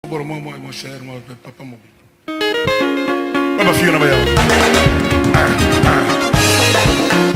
Mon cher, papa, ma fille,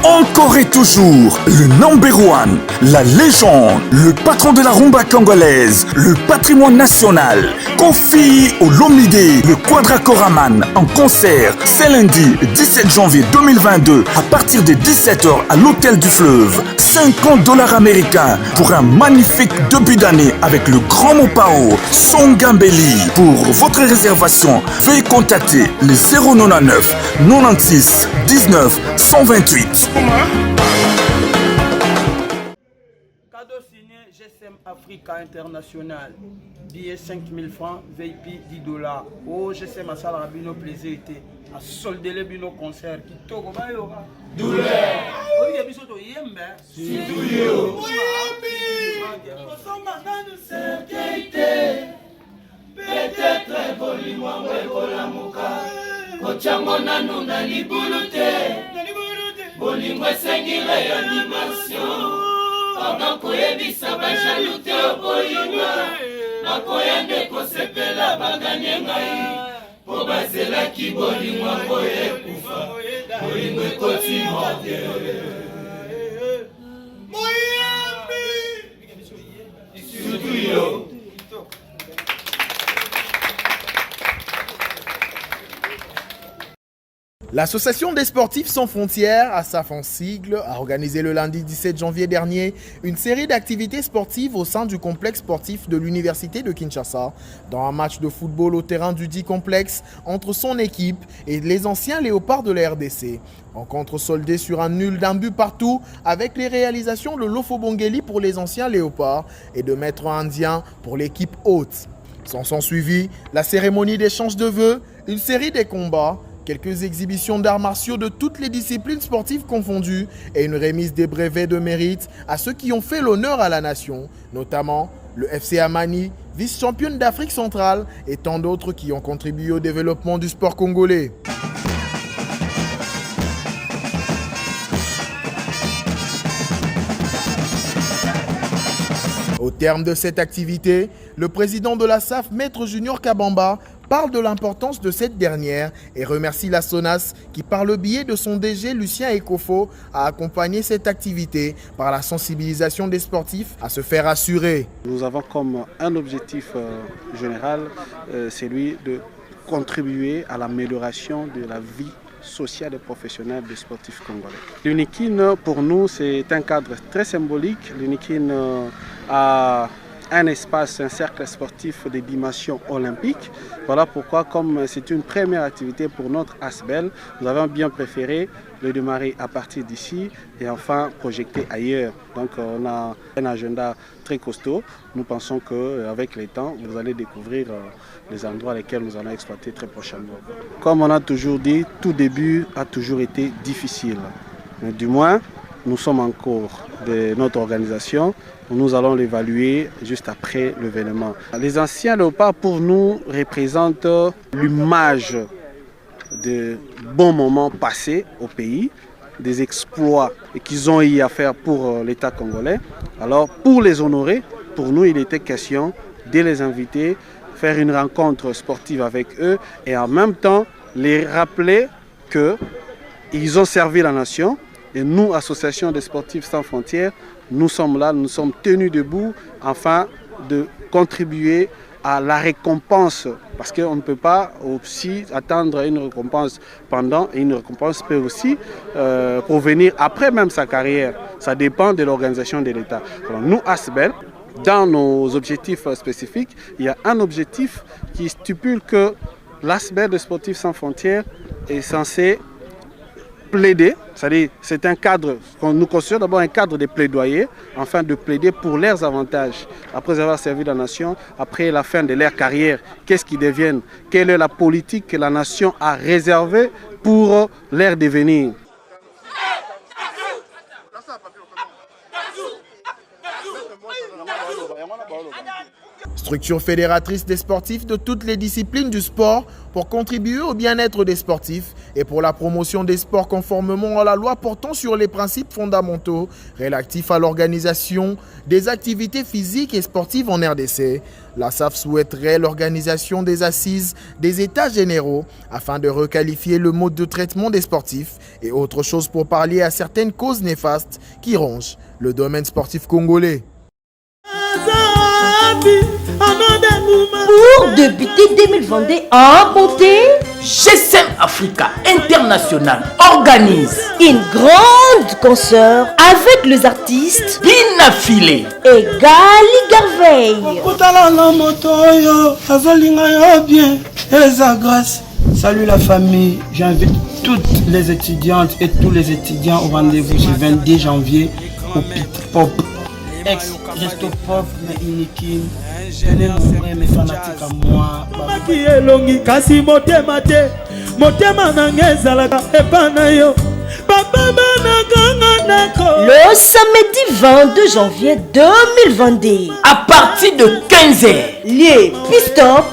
Encore et toujours, le number one, la légende, le patron de la rumba congolaise, le patrimoine national, Kofi Olomide, le Quadracoraman en concert, c'est lundi 17 janvier 2022 à partir de 17h à l'Hôtel du Fleuve. $50 américains pour un magnifique début d'année avec le grand Mopao, Songambeli. Pour votre réservation, veuillez contacter le 099 96 19 128. Cadeau signé GSM Africa International. Billet 5000 francs, VIP $10. Oh, GSM Asala Rabino plaisir était à solder le bino concert qui togo bayo. Douleur. Oui, il y a biso to yembe. Si douyo. Peut-être bolimo wekola muka. Kochango nanu na libulute. Bolingo esengi réanimation. Pendant koyebisa bajalute obolinga. Nakoya nde kosepela baganye ngai. Po bazelaki bolingo koyekufa. Bolingo ekoti moke. Moyambi. Surtout yo. L'Association des sportifs sans frontières, ASAF en sigle, a organisé le lundi 17 janvier dernier une série d'activités sportives au sein du complexe sportif de l'Université de Kinshasa, dans un match de football au terrain du dit complexe entre son équipe et les anciens léopards de la RDC. Rencontre soldée sur un nul d'un but partout avec les réalisations de Lofo Bongeli pour les anciens léopards et de Maître Indien pour l'équipe haute. S'en suivi la cérémonie d'échange de vœux, une série de combats, quelques exhibitions d'arts martiaux de toutes les disciplines sportives confondues et une remise des brevets de mérite à ceux qui ont fait l'honneur à la nation, notamment le FC Amani, vice-championne d'Afrique centrale et tant d'autres qui ont contribué au développement du sport congolais. Au terme de cette activité, le président de la SAF, Maître Junior Kabamba, parle de l'importance de cette dernière et remercie la SONAS qui, par le biais de son DG Lucien Ekofo, a accompagné cette activité par la sensibilisation des sportifs à se faire assurer. Nous avons comme un objectif général, celui de contribuer à l'amélioration de la vie sociale et professionnelle des sportifs congolais. L'UNIKIN, pour nous, c'est un cadre très symbolique. L'UNIKIN a un espace, un cercle sportif de dimension olympique. Voilà pourquoi, comme c'est une première activité pour notre ASBEL, nous avons bien préféré le démarrer à partir d'ici et enfin projeter ailleurs. Donc on a un agenda très costaud. Nous pensons qu'avec le temps, vous allez découvrir les endroits lesquels nous allons exploiter très prochainement. Comme on a toujours dit, tout début a toujours été difficile. Mais du moins, nous sommes en cours de notre organisation. Nous allons l'évaluer juste après l'événement. Les anciens léopards, pour nous, représentent l'image de bons moments passés au pays, des exploits qu'ils ont eu à faire pour l'État congolais. Alors, pour les honorer, pour nous, il était question de les inviter, faire une rencontre sportive avec eux et en même temps les rappeler qu'ils ont servi la nation. Et nous, Association des sportifs sans frontières, nous sommes là, nous sommes tenus debout afin de contribuer à la récompense. Parce qu'on ne peut pas aussi attendre une récompense pendant, et une récompense peut aussi provenir après même sa carrière. Ça dépend de l'organisation de l'État. Nous, ASBEL, dans nos objectifs spécifiques, il y a un objectif qui stipule que l'ASBEL des sportifs sans frontières est censé plaider, c'est-à-dire c'est un cadre, nous considérons d'abord un cadre de plaidoyer, afin de plaider pour leurs avantages, après avoir servi la nation, après la fin de leur carrière, qu'est-ce qu'ils deviennent, quelle est la politique que la nation a réservée pour leur devenir. structure fédératrice des sportifs de toutes les disciplines du sport pour contribuer au bien-être des sportifs et pour la promotion des sports conformément à la loi portant sur les principes fondamentaux relatifs à l'organisation des activités physiques et sportives en RDC. La SAF souhaiterait l'organisation des assises des états généraux afin de requalifier le mode de traitement des sportifs et autre chose pour pallier à certaines causes néfastes qui rongent le domaine sportif congolais. Pour débuter 2022 en beauté, GSM Africa International organise une grande concert avec les artistes Bina Filé et Gali Garveille. Salut la famille, j'invite toutes les étudiantes et tous les étudiants au rendez-vous du 22 janvier au Pit Pop. Ex-Resto Pop, mais Inikin. Venez nombreux mes fanatiques à moi. Le samedi 22 janvier 2022, à partir de 15h, lieu Pistop,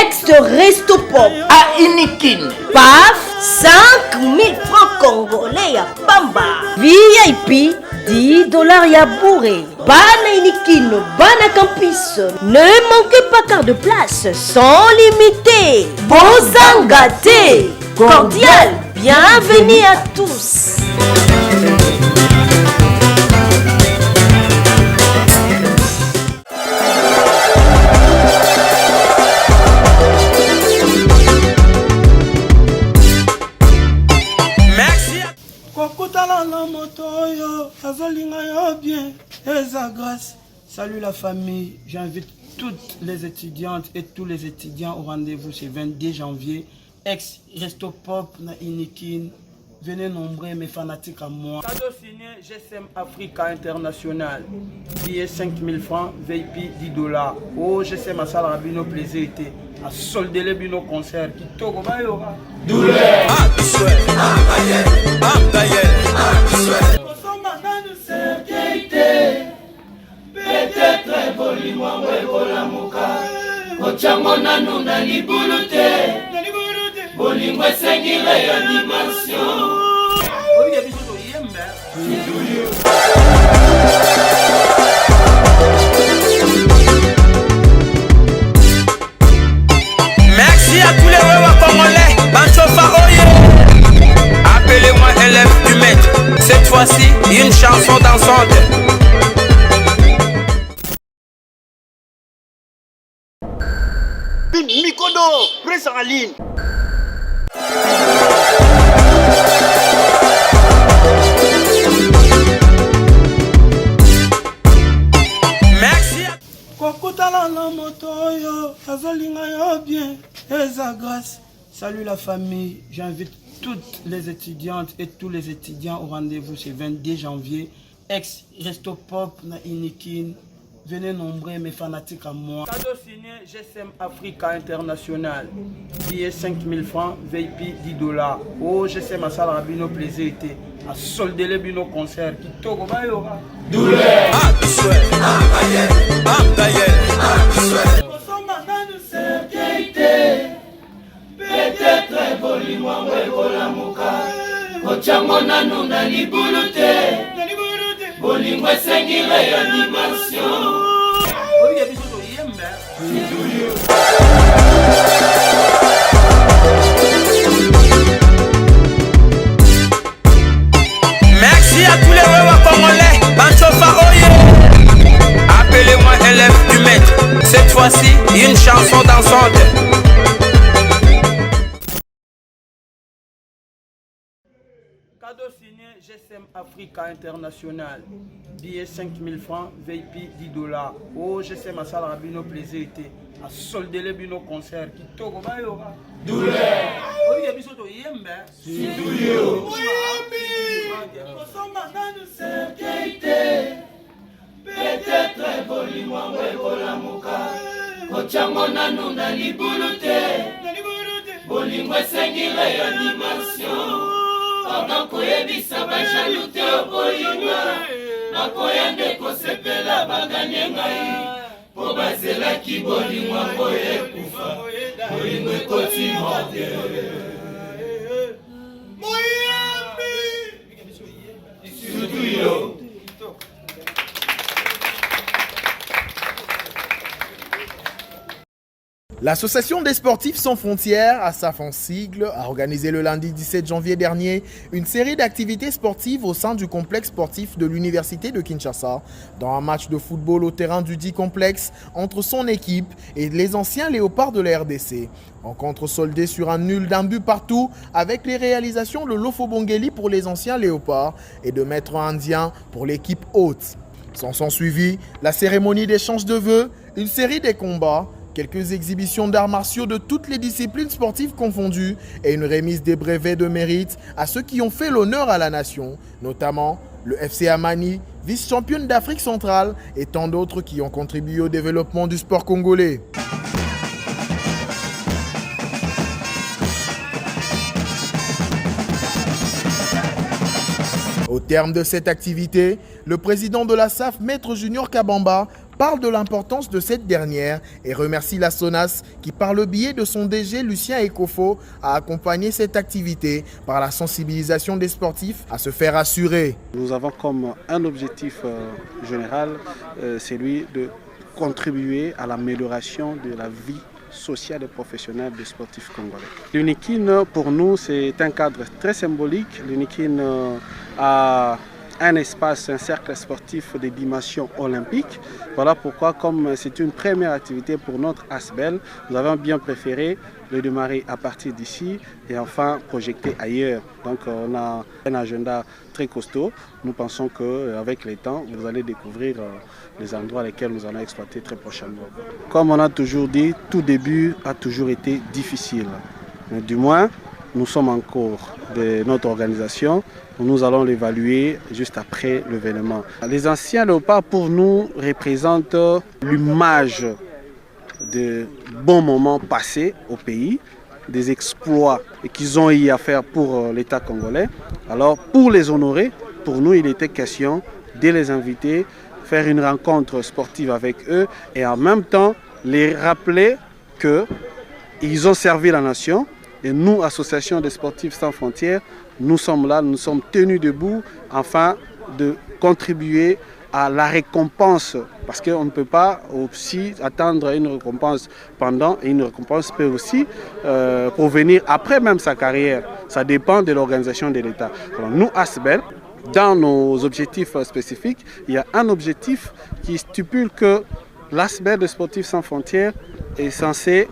ex-Resto Pop à Inikin. PAF, 5000 francs congolais à Pamba. VIP, $10 à Bourré. Bana Inikin, Bana Campus. Ne manquez pas car de place sans limiter. Bozangate, cordial, bienvenue à tous. Salut la famille, j'invite toutes les étudiantes et tous les étudiants au rendez-vous ce 22 janvier. Ex-Resto Pop na Inikin. Venez nombreux mes fanatiques à moi. Cadeau signé GSM Africa International. Billet 5000 francs, VIP $10. Oh, GSM à Salarabino plaisir était à solder les bino concert qui togo bayora. Douleur. Peut-être bolimo webola muka kochango nanu na libulute bolingo esengile ya dimension. Merci à tous les wewa congolais, Banchofa Oye. Appelez-moi élève du maître. Cette fois-ci, une chanson dansante. Mikodo, presse en ligne. Merci. Salut la famille, j'invite toutes les étudiantes et tous les étudiants au rendez-vous ce 22 janvier. Ex-Resto Pop na Inikin. Venez nombreux mes fanatiques à moi. Cadeau signé GSM Africa International. Billet 5000 francs, VIP $10. Oh, GSM à Salarabino plaisir était à solder les bino concert qui togo bayora. Douleur. Peut-être bolimo webola muka kochango nanu na libulute bolingo esengile ya dimension. Merci à tous les wewa congolais, Banchofa Oye. Appelez-moi élève du maître. Cette fois-ci, une chanson dansante. Cadeau signé GSM Africa International. Billet 5000 francs, VIP $10. Oh, GSM à Salarabino plaisir était à solder les bino concert qui togo bayora. Douleur. Peut-être bolimo webola muka kochango nanu na libulute bolingo esengile ya dimension. Pendant koyebisa bajaloux te okoyinga nakoya nde kosepela baganye ngai L'Association des sportifs sans frontières, ASAF en sigle, a organisé le lundi 17 janvier dernier une série d'activités sportives au sein du complexe sportif de l'Université de Kinshasa, dans un match de football au terrain du dit complexe entre son équipe et les anciens léopards de la RDC. Rencontre soldée sur un nul d'un but partout avec les réalisations de Lofo Bongeli pour les anciens léopards et de Maître Indien pour l'équipe haute. S'en suivi la cérémonie d'échange de vœux, une série des combats, quelques exhibitions d'arts martiaux de toutes les disciplines sportives confondues et une remise des brevets de mérite à ceux qui ont fait l'honneur à la nation, notamment le FC Amani, vice-championne d'Afrique centrale et tant d'autres qui ont contribué au développement du sport congolais. Au terme de cette activité, le président de la SAF, Maître Junior Kabamba, parle de l'importance de cette dernière et remercie la SONAS qui, par le biais de son DG Lucien Ekofo, a accompagné cette activité par la sensibilisation des sportifs à se faire assurer. Nous avons comme un objectif général, celui de contribuer à l'amélioration de la vie sociale et professionnelle des sportifs congolais. L'UNIKIN, pour nous, c'est un cadre très symbolique. L'UNIKIN a un espace, un cercle sportif de dimension olympique. Voilà pourquoi, comme c'est une première activité pour notre ASBEL, nous avons bien préféré le démarrer à partir d'ici et enfin projeter ailleurs. Donc on a un agenda très costaud. Nous pensons qu'avec le temps, vous allez découvrir les endroits lesquels nous allons exploiter très prochainement. Comme on a toujours dit, tout début a toujours été difficile. Mais du moins, nous sommes en cours de notre organisation. Nous allons l'évaluer juste après l'événement. Les anciens léopards, pour nous, représentent l'image de bons moments passés au pays, des exploits qu'ils ont eu à faire pour l'État congolais. Alors, pour les honorer, pour nous, il était question de les inviter, faire une rencontre sportive avec eux et en même temps les rappeler qu'ils ont servi la nation. Et nous, Association des sportifs sans frontières, nous sommes là, nous sommes tenus debout afin de contribuer à la récompense. Parce qu'on ne peut pas aussi attendre une récompense pendant, et une récompense peut aussi provenir après même sa carrière. Ça dépend de l'organisation de l'État. Alors nous, ASBEL, dans nos objectifs spécifiques, il y a un objectif qui stipule que l'ASBEL des sportifs sans frontières est censé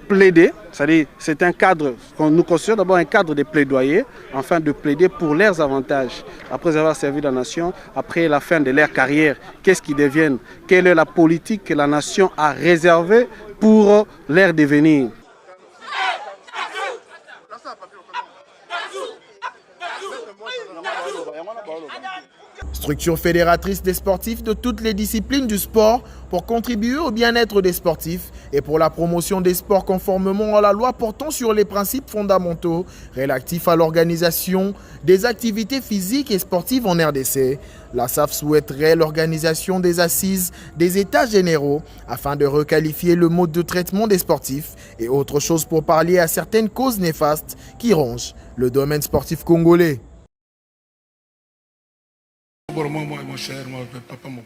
plaider, c'est-à-dire c'est un cadre, nous considérons d'abord un cadre de plaidoyer, afin de plaider pour leurs avantages, après avoir servi la nation, après la fin de leur carrière, qu'est-ce qu'ils deviennent, quelle est la politique que la nation a réservée pour leur devenir. Structure fédératrice des sportifs de toutes les disciplines du sport pour contribuer au bien-être des sportifs et pour la promotion des sports conformément à la loi portant sur les principes fondamentaux relatifs à l'organisation des activités physiques et sportives en RDC. La SAF souhaiterait l'organisation des assises des états généraux afin de requalifier le mode de traitement des sportifs et autre chose pour pallier à certaines causes néfastes qui rongent le domaine sportif congolais. Mon cher, mon papa, mon...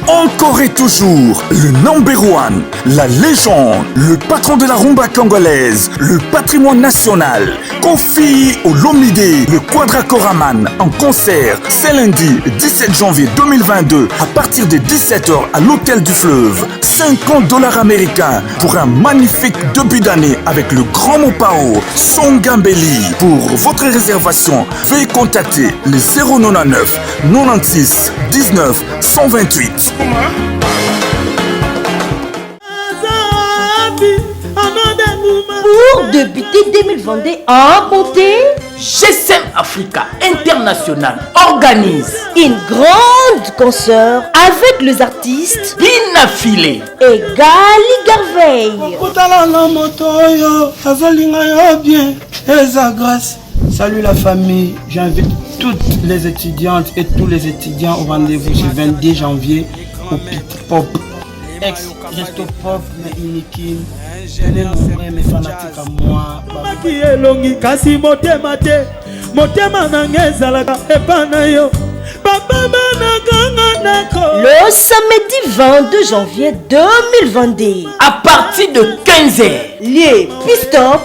Encore et toujours, le number one, la légende, le patron de la rumba congolaise, le patrimoine national, Kofi Olomide, le Quadracoraman en concert, c'est lundi 17 janvier 2022 à partir de 17h à l'Hôtel du Fleuve. $50 américains pour un magnifique début d'année avec le grand Mopao, Songambeli. Pour votre réservation, veuillez contacter le 099 96 19 128. Pour débuter 2022 en beauté, GSM Africa International organise une grande concert avec les artistes Bina Filé et Gali Garveille. Salut la famille, j'invite toutes les étudiantes et tous les étudiants au rendez-vous du 22 janvier au Pit Pop. Ex-Resto Pop na Inikin. Venez nombreux mes fanatiques à moi. Le samedi 22 janvier 2022, à partir de 15h, lieu Pistop,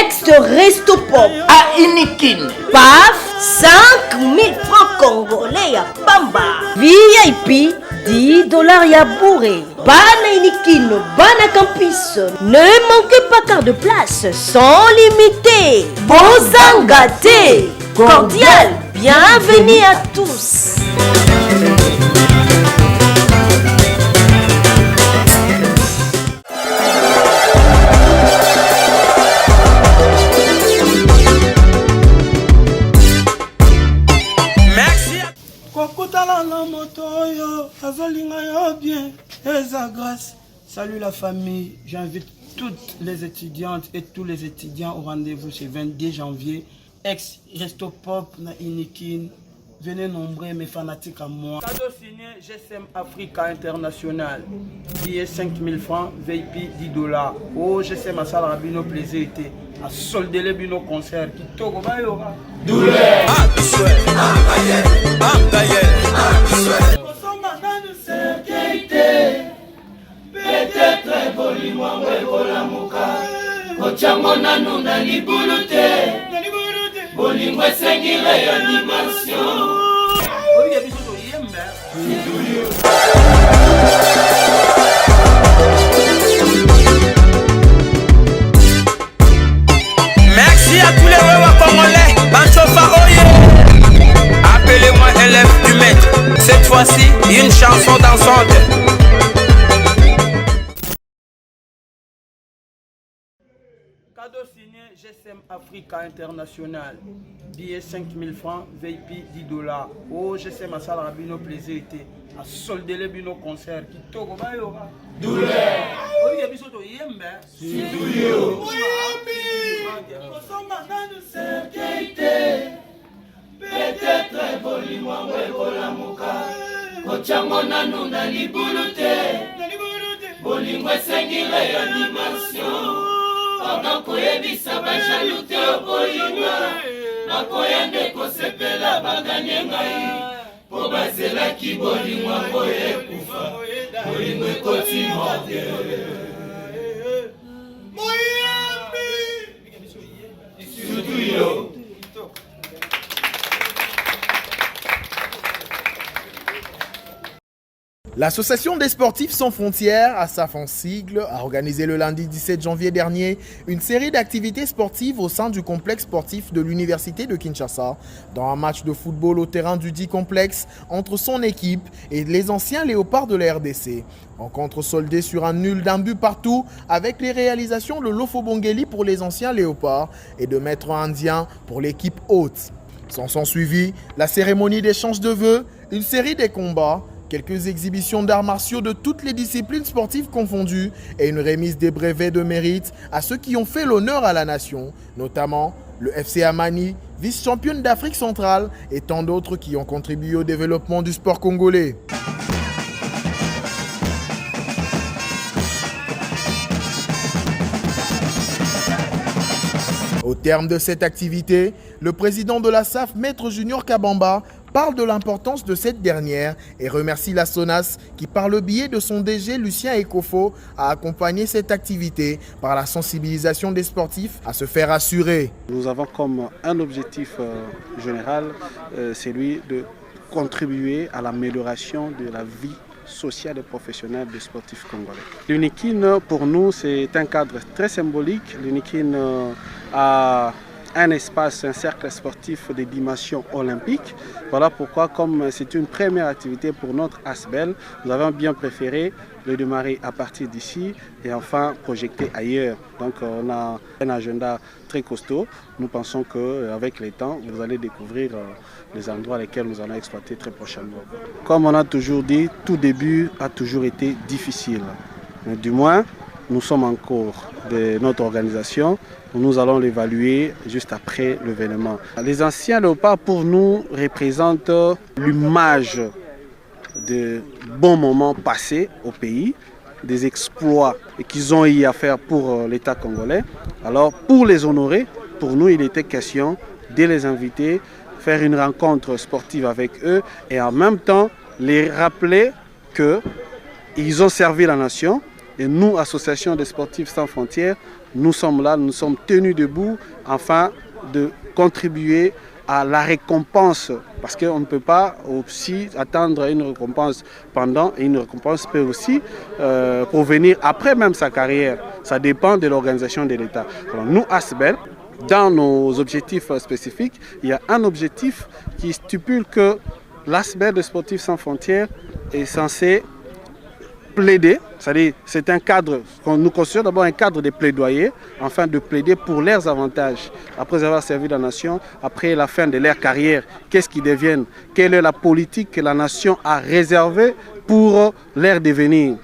ex-Resto Pop à Inikin. PAF, 5000 francs congolais à Bamba. VIP, $10 ya bourré. Bana Inikin, Bana Campus. Ne manquez pas car de place, sans limiter. Bozangate, cordial, bienvenue à tous. Salut la famille, j'invite toutes les étudiantes et tous les étudiants au rendez-vous ce 22 janvier. Ex-Resto Pop na Inikin. Venez nombreux mes fanatiques à moi. Cadeau signé GSM Africa International. Billet 5000 francs, VIP $10. Oh, GSM à Salarabino plaisir était à solder les bino concert qui togo bayora. Douleur. Peut-être bolimo webola muka kochango nanu na libulu te bolingo esengile ya dimension. Merci à tous les wewa congolais, Banchofa Oye. Appelez-moi élève du maître. Cette fois-ci, une chanson dansante. Cadeau signé GSM Africa International. Billet 5000 francs, VIP $10. Oh, GSM à Salarabino plaisir était à solder les bino concert qui togo bayora. Douleur. Peut-être bolimo webola muka kochango nanu na libulu te bolingo esengile ya dimension. Nakoyebisa bajaloux te okolinga nakoyande kosepela baganye ngai po bazelaki bolingo yango ekufa bolingo ekoti mote. Surtout yo. L'association des sportifs sans frontières, à sa sigle, a organisé le lundi 17 janvier dernier une série d'activités sportives au sein du complexe sportif de l'université de Kinshasa, dans un match de football au terrain du dit complexe entre son équipe et les anciens léopards de la RDC. Rencontre soldée sur un nul d'un but partout avec les réalisations de Lofo Bongeli pour les anciens léopards et de Maître Indien pour l'équipe haute. S'en suivit la cérémonie d'échange de vœux, une série de combats, quelques exhibitions d'arts martiaux de toutes les disciplines sportives confondues et une remise des brevets de mérite à ceux qui ont fait l'honneur à la nation, notamment le FC Amani, vice-championne d'Afrique centrale et tant d'autres qui ont contribué au développement du sport congolais. Au terme de cette activité, le président de la SAF, Maître Junior Kabamba, parle de l'importance de cette dernière et remercie la SONAS qui, par le biais de son DG Lucien Ekofo, a accompagné cette activité par la sensibilisation des sportifs à se faire assurer. Nous avons comme un objectif général, celui de contribuer à l'amélioration de la vie sociale et professionnelle des sportifs congolais. L'Unikin, pour nous, c'est un cadre très symbolique. L'Unikin a un espace, un cercle sportif de dimension olympique. Voilà pourquoi, comme c'est une première activité pour notre ASBEL, nous avons bien préféré le démarrer à partir d'ici et enfin projeter ailleurs. Donc on a un agenda très costaud. Nous pensons qu'avec le temps, vous allez découvrir les endroits lesquels nous allons exploiter très prochainement. Comme on a toujours dit, tout début a toujours été difficile. Mais du moins, nous sommes en cours de notre organisation. Nous allons l'évaluer juste après l'événement. Les anciens léopards, pour nous, représentent l'image de bons moments passés au pays, des exploits qu'ils ont eu à faire pour l'État congolais. Alors, pour les honorer, pour nous, il était question de les inviter, faire une rencontre sportive avec eux et en même temps les rappeler qu'ils ont servi la nation. Et nous, Association des sportifs sans frontières, nous sommes là, nous sommes tenus debout afin de contribuer à la récompense. Parce qu'on ne peut pas aussi attendre une récompense pendant, et une récompense peut aussi provenir après même sa carrière. Ça dépend de l'organisation de l'État. Alors nous, ASBEL, dans nos objectifs spécifiques, il y a un objectif qui stipule que l'ASBEL de Sportifs sans frontières est censé plaider, c'est-à-dire c'est un cadre, nous considérons d'abord un cadre de plaidoyer, afin de plaider pour leurs avantages, après avoir servi la nation, après la fin de leur carrière, qu'est-ce qu'ils deviennent, quelle est la politique que la nation a réservée pour leur devenir.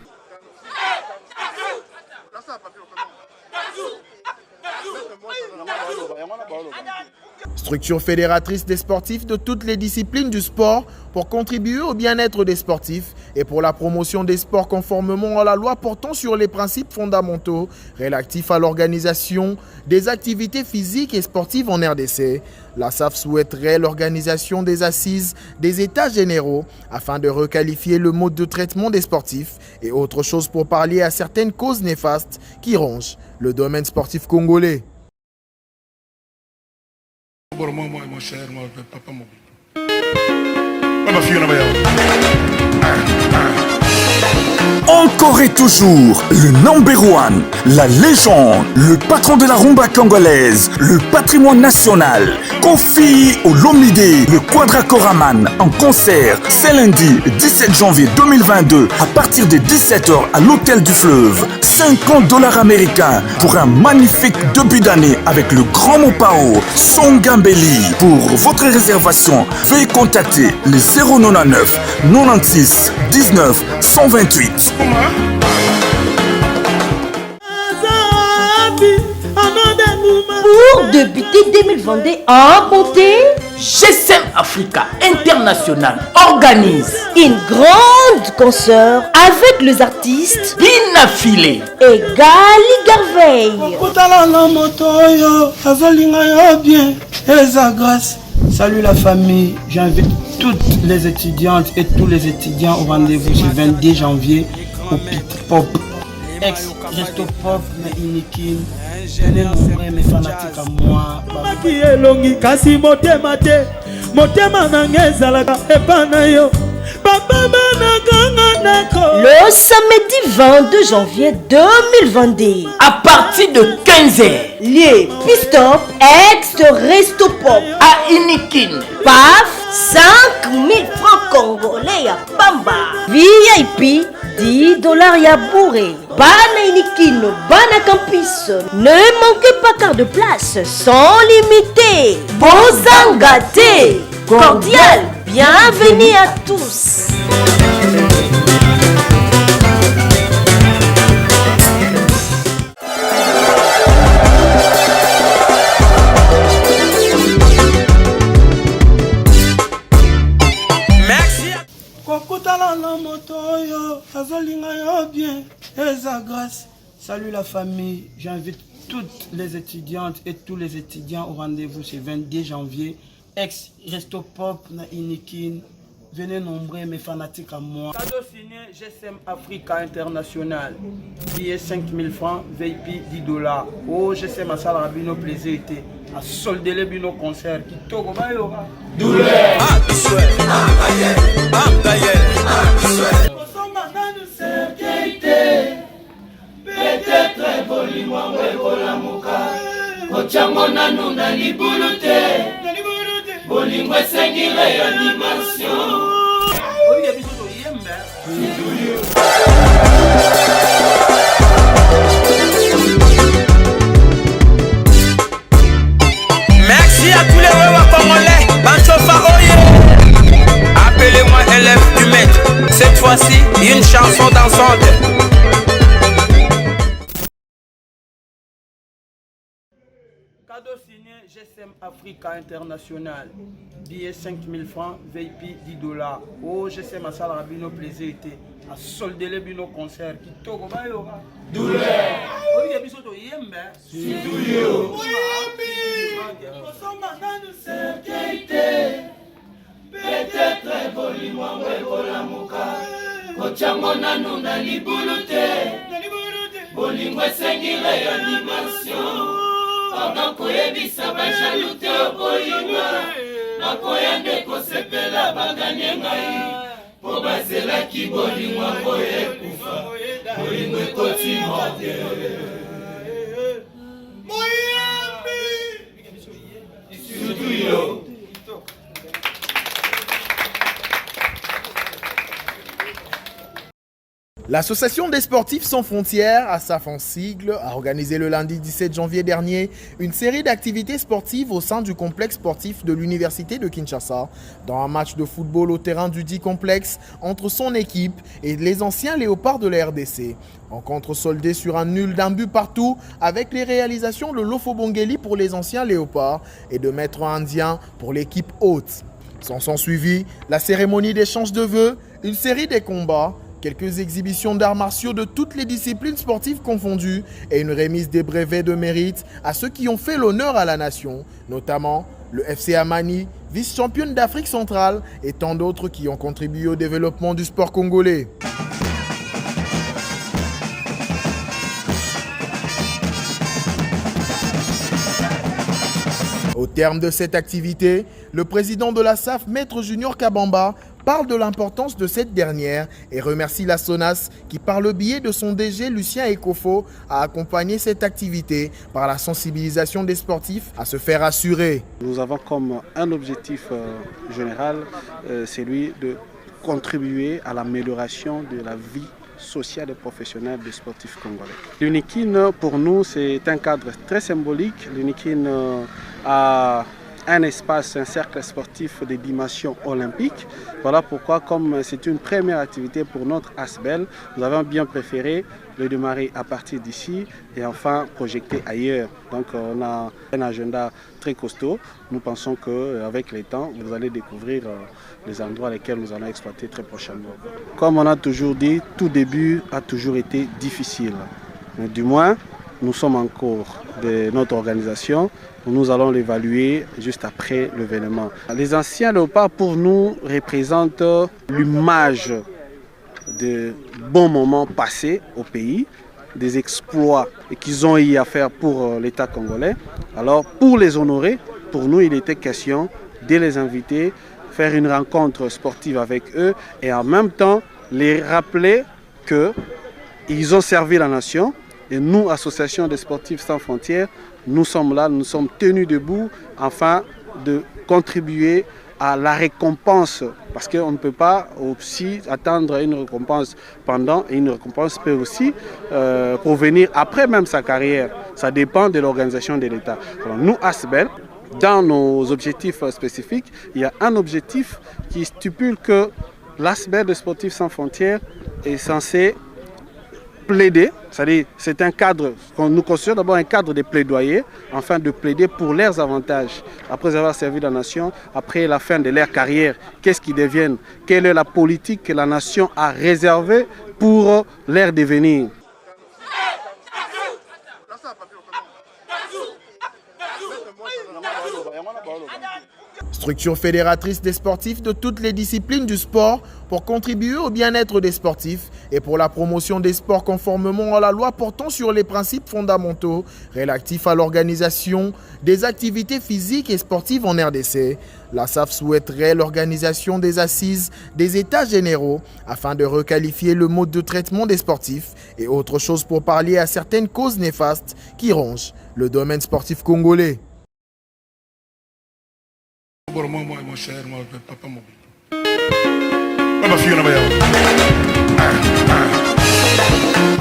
Structure fédératrice des sportifs de toutes les disciplines du sport pour contribuer au bien-être des sportifs et pour la promotion des sports conformément à la loi portant sur les principes fondamentaux relatifs à l'organisation des activités physiques et sportives en RDC. La SAF souhaiterait l'organisation des assises des états généraux afin de requalifier le mode de traitement des sportifs et autre chose pour pallier à certaines causes néfastes qui rongent le domaine sportif congolais. Mon cher, papa, ma fille, Encore et toujours, le number one, la légende, le patron de la rumba congolaise, le patrimoine national, Kofi Olomide, le Quadracoraman en concert, c'est lundi 17 janvier 2022 à partir de 17h à l'Hôtel du Fleuve. $50 américains pour un magnifique début d'année avec le grand Mopao Songambeli. Pour votre réservation, veuillez contacter le 099 96 19 128. Pour débuter 2022 en beauté, GSM Africa International organise une grande concert avec les artistes Binafile et Gali Garveille. Salut la famille, j'invite toutes les étudiantes et tous les étudiants au rendez-vous du 22 janvier au Pit Pop. Ex-Resto Pop, mais Inikin. Venez nommer mes fanatiques à moi. Le samedi 22 janvier 2022, à partir de 15h, lieu Pistop, ex-Resto Pop à Inikin. PAF, 5000 francs congolais à Pamba. VIP, $10 à Bourré. Bana Inikin, Bana Campus. Ne manquez pas car de place, sans limiter. Bozangate, cordial, bienvenue à tous. Salut la famille, j'invite toutes les étudiantes et tous les étudiants au rendez-vous ce 22 janvier. Ex-Resto Pop na Inikin. Venez nommer mes fanatiques à moi. Cadeau signé GSM Africa International. Billet 5000 francs, VIP $10. Oh, GSM Asal Rabino plaisir était à solder les bino concert qui togo bayo. Douleur. Peut-être bolimo wekola muka ochango nanu na libulu te bolingo esengi réanimation. Merci à tous les wewa congolais, Banchofa Oye. Appelez-moi élève du maître. Cette fois-ci, une chanson dansante. GSM Africa International. Billet 5000 francs, VIP 10 dollars. Oh, GSM à Salah Rabino plaisir était à solder les bino concert qui togo ba yo. Douleur. Oh, il y a biso to yembe. Studio. Peut-être bolimo webola muka. Kochango nanu na libulute. Bolingo esengi réanimation. Pendant koyebisa bajalute obolinga. Nakoya nde kosepela baganye ngai. Po bazelaki bolingo koyekufa. Bolingo ekoti morde. Moyambi. Studio. L'Association des sportifs sans frontières, à sa en sigle, a organisé le lundi 17 janvier dernier une série d'activités sportives au sein du complexe sportif de l'Université de Kinshasa, dans un match de football au terrain du dit complexe entre son équipe et les anciens léopards de la RDC. Rencontre soldée sur un nul d'un but partout avec les réalisations de Lofo Bongeli pour les anciens léopards et de Maître Indien pour l'équipe haute. S'en suivi la cérémonie d'échange de vœux, une série de combats, quelques exhibitions d'arts martiaux de toutes les disciplines sportives confondues et une remise des brevets de mérite à ceux qui ont fait l'honneur à la nation, notamment le FC Amani, vice-championne d'Afrique centrale et tant d'autres qui ont contribué au développement du sport congolais. Au terme de cette activité, le président de la SAF, Maître Junior Kabamba, parle de l'importance de cette dernière et remercie la SONAS qui, par le biais de son DG Lucien Ekofo, a accompagné cette activité par la sensibilisation des sportifs à se faire assurer. Nous avons comme un objectif général, celui de contribuer à l'amélioration de la vie sociale et professionnelle des sportifs congolais. L'UNIKIN, pour nous, c'est un cadre très symbolique. L'UNIKIN a un espace, un cercle sportif de dimension olympique. Voilà pourquoi, comme c'est une première activité pour notre ASBEL, nous avons bien préféré le démarrer à partir d'ici et enfin projeter ailleurs. Donc on a un agenda très costaud. Nous pensons qu'avec le temps, vous allez découvrir les endroits lesquels nous allons exploiter très prochainement. Comme on a toujours dit, tout début a toujours été difficile. Mais du moins, nous sommes en cours de notre organisation. Nous allons l'évaluer juste après l'événement. Les anciens léopards, pour nous, représentent l'image de bons moments passés au pays, des exploits qu'ils ont eu à faire pour l'État congolais. Alors, pour les honorer, pour nous, il était question de les inviter, faire une rencontre sportive avec eux et en même temps les rappeler qu'ils ont servi la nation. Et nous, Association des sportifs sans frontières, nous sommes là, nous sommes tenus debout afin de contribuer à la récompense. Parce qu'on ne peut pas aussi attendre une récompense pendant, et une récompense peut aussi provenir après même sa carrière. Ça dépend de l'organisation de l'État. Alors nous, ASBEL, dans nos objectifs spécifiques, il y a un objectif qui stipule que l'ASBEL des sportifs sans frontières est censé plaider, c'est-à-dire c'est un cadre, nous considérons d'abord un cadre de plaidoyer, afin de plaider pour leurs avantages. Après avoir servi la nation, après la fin de leur carrière, qu'est-ce qu'ils deviennent? Quelle est la politique que la nation a réservée pour leur devenir? Structure fédératrice des sportifs de toutes les disciplines du sport pour contribuer au bien-être des sportifs et pour la promotion des sports conformément à la loi portant sur les principes fondamentaux relatifs à l'organisation des activités physiques et sportives en RDC. La SAF souhaiterait l'organisation des assises des États généraux afin de requalifier le mode de traitement des sportifs et autre chose pour pallier à certaines causes néfastes qui rongent le domaine sportif congolais. Mon cher, mon papa, mon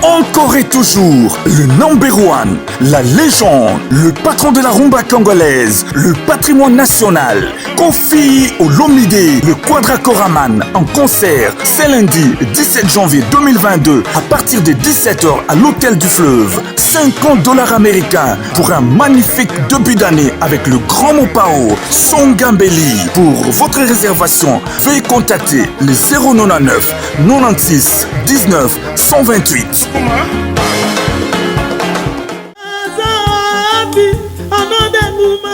Encore et toujours, le number one, la légende, le patron de la rumba congolaise, le patrimoine national, Kofi Olomide, le Quadracoraman en concert, c'est lundi 17 janvier 2022 à partir de 17h à l'Hôtel du Fleuve. $50 américains pour un magnifique début d'année avec le grand Mopao Songambeli. Pour votre réservation, veuillez contacter le 099 96 19 128.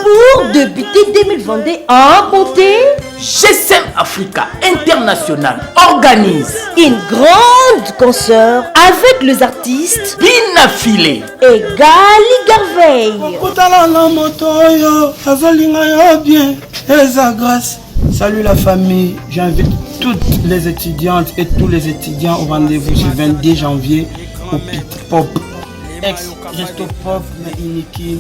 Pour débuter 2022 en beauté, GSM Africa International organise une grande concert avec les artistes Bina Filé et Gali Garveille. Salut la famille, j'invite toutes les étudiantes et tous les étudiants au rendez-vous du 22 janvier au Pit Pop. Ex-Resto Pop, mais Inikin.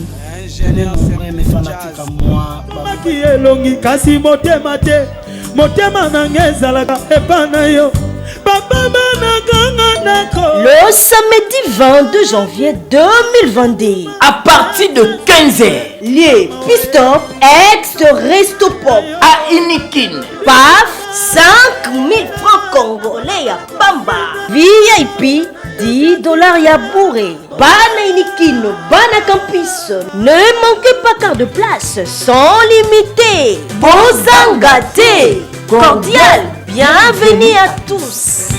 Venez nombreux, mes fanatiques à moi. Le samedi 22 janvier 2022, à partir de 15h, lieu Pistop, ex-Resto Pop à Inikin. Paf, 5000 francs congolais à Bamba. VIP, $10 ya bourré. Bana Inikin, Bana Campus. Ne manquez pas car de place sans limiter. Bozangate, cordial, bienvenue à tous.